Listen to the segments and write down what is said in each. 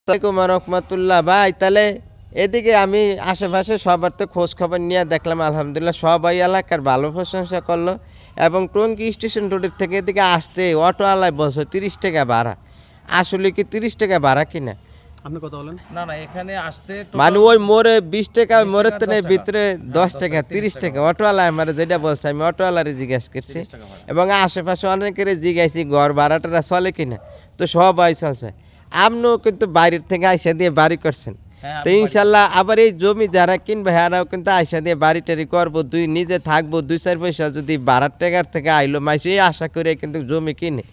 আসসালামাইকুম রহমতুল্লাহ ভাই, তাহলে এদিকে আমি আশেপাশে সবার তো খোঁজ খবর নিয়ে দেখলাম, আলহামদুলিল্লাহ সবাই এলাকার ভালো প্রশংসা করলো। এবং টঙ্গী স্টেশন রোডের থেকে এদিকে আসতে অটোওয়ালায় বলছো 30 টাকা ভাড়া। আসলে কি 30 টাকা ভাড়া কিনা? আপনি কথা বলেন। না না, এখানে আসতে মানে ওই মোড়ে 20 টাকা, ওই 20 মোড়ের টাকা, তো 10 টাকা। ভিতরে হ্যাঁ, 10 10 টাকা, টাকা, 30 30 টাকা। টাকা। অটোওয়ালা আমার যেটা বলছে, আমি অটোওয়ালারে জিজ্ঞাসা করছি 30 টাকা ভাড়া। এবং আশেপাশে অনেকের জিজ্ঞাসি ঘর ভাড়াটা চলে কিনা, তো সবাই চলছে। আপনিও কিন্তু বাইরের থেকে আইসা দিয়ে বাড়ি করছেন, হ্যাঁ, তো আমি বাড়ি ইনশাল্লাহ আবার এই জমি যারা কিনবে হ্যাঁরাও কিন্তু আইসা দিয়ে বাড়ি টাড়ি করবো, নিজে থাকবো, 2-4 পয়সা যদি ভাড়ার টাকার থেকে আইলো মাইসে, এই আশা করে কিন্তু জমি কিনে।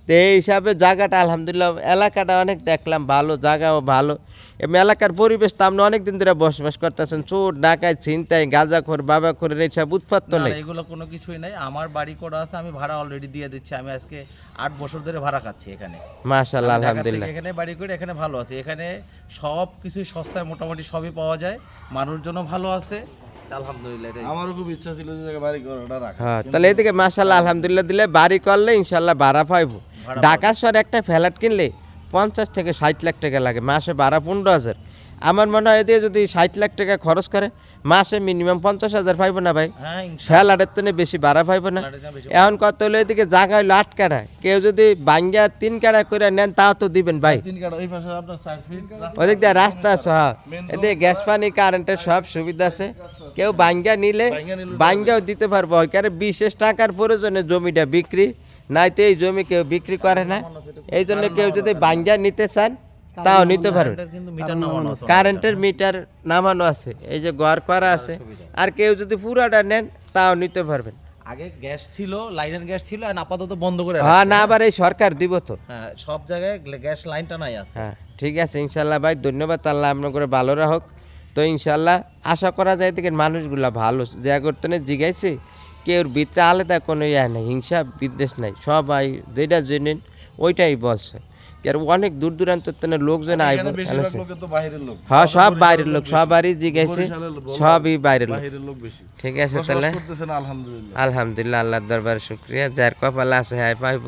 তো এই হিসাবে জায়গাটা আলহামদুলিল্লাহ, এলাকাটা অনেক দেখলাম ভালো, জায়গাও ভালো এবং এলাকার পরিবেশ তো আপনি অনেকদিন ধরে বসবাস করতেছেন। চোর ডাকায় ছিনতাই গাঁজাখোর বাবাখোরের এইসব উৎপাত তো না, নেই। না, এগুলো কোনো কিছুই নাই। আমার বাড়ি করা আছে, আমি ভাড়া অলরেডি দিয়ে দিচ্ছি। আমি আজকে 8 বছর ধরে ভাড়া খাচ্ছি এখানে। মাশাআল্লাহ, আমি ঢাকা থেকে আলহামদুলিল্লাহ। এখানে বাড়ি করে এখানে ভালো আছে। এখানে সব কিছু সস্তায় মোটামুটি সবই পাওয়া যায়, মানুষজনও ভালো আছে, আলহামদুলিল্লাহ। এটাই। আমারও খুব ইচ্ছা ছিল যে জায়গায় বাড়ি করাটা রাখা। হ্যাঁ, তাহলে এদিকে মাশাআল্লাহ আলহামদুলিল্লাহ দিলে বাড়ি করলে ইনশাল্লাহ ভাড়া পাইবো। ভাড়া ঢাকার শহরে একটা ফ্ল্যাট কিনলে 50 থেকে 60 লাখ টাকা লাগে, মাসে ভাড়া 15,000। আমার মনে হয় এদিকে যদি 60 লাখ টাকা খরচ করে, মাসে মিনিমাম 50,000 পাইবো না ভাই? হ্যাঁ, ফ্ল্যাটের তো বেশি ভাড়া পাইবো না। ফ্ল্যাটের দাম বেশি। এখন কত হলো, এদিকে জায়গা হইলো 8 কাঠা, কেউ যদি বাঙ্গা 3 কাঠা করে নেন তাও তো দিবেন ভাই। 3 কাটা ওই পাশে আপনার 4 ফিট ওদিক দিয়ে রাস্তা আছে, হ্যাঁ, এদিকে গ্যাস পানি কারেন্টের সব সুবিধা আছে। কেউ বাঙ্গা নিলে বাঙ্গাও দিতে পারবো, কারণ বিশেষ টাকার প্রয়োজনে জমিটা বিক্রি নাই, তো এই জমি কেউ বিক্রি করে না। এই জন্য কেউ যদি বাঙ্গা নিতে চান তাও নিতে পারবেন। কারেন্টের কিন্তু মিটার নামানো আছে। কারেন্টের মিটার নামানো আছে, এই যে ঘর করা আছে। আর কেউ যদি পুরাটা নেন তাও নিতে পারবেন। আগে গ্যাস ছিল, লাইনের গ্যাস ছিল, আর আপাতত বন্ধ করে হ্যাঁ, রাখছে। না আবার এই সরকার দিব তো। হ্যাঁ, সব জায়গায় গ্যাস লাইনটা নাই আছে। হ্যাঁ, ঠিক আছে ইনশাল্লাহ ভাই, ধন্যবাদ। আল্লাহ আপনার করে ভালো রাখুক। তো ইনশাল্লাহ আশা করা যায় থেকে মানুষগুলা ভালো, যা করতে জিগাইছে কেউর ভিতরে আলাদা কোনো ইয়া নেই, হিংসা বিদ্বেষ নাই, সবাই যেটা জেনেন ওইটাই বলছে। আর অনেক দূর দূরান্ত লোকজন আইব। এখানে বেশিরভাগ লোক তো বাইরের লোক। হ্যাঁ, সব বাইরের লোক, সবারই জিগাইছে, বরিশালের লোক, সবই বাইরের লোক। বাইরের লোক বেশি। ঠিক আছে বসবাস তাহলে করতেছেন আলহামদুলিল্লাহ। আলহামদুলিল্লাহ, আল্লাহর দরবারে শুকরিয়া। যার কপালে আছে হ্যাঁ পাইব।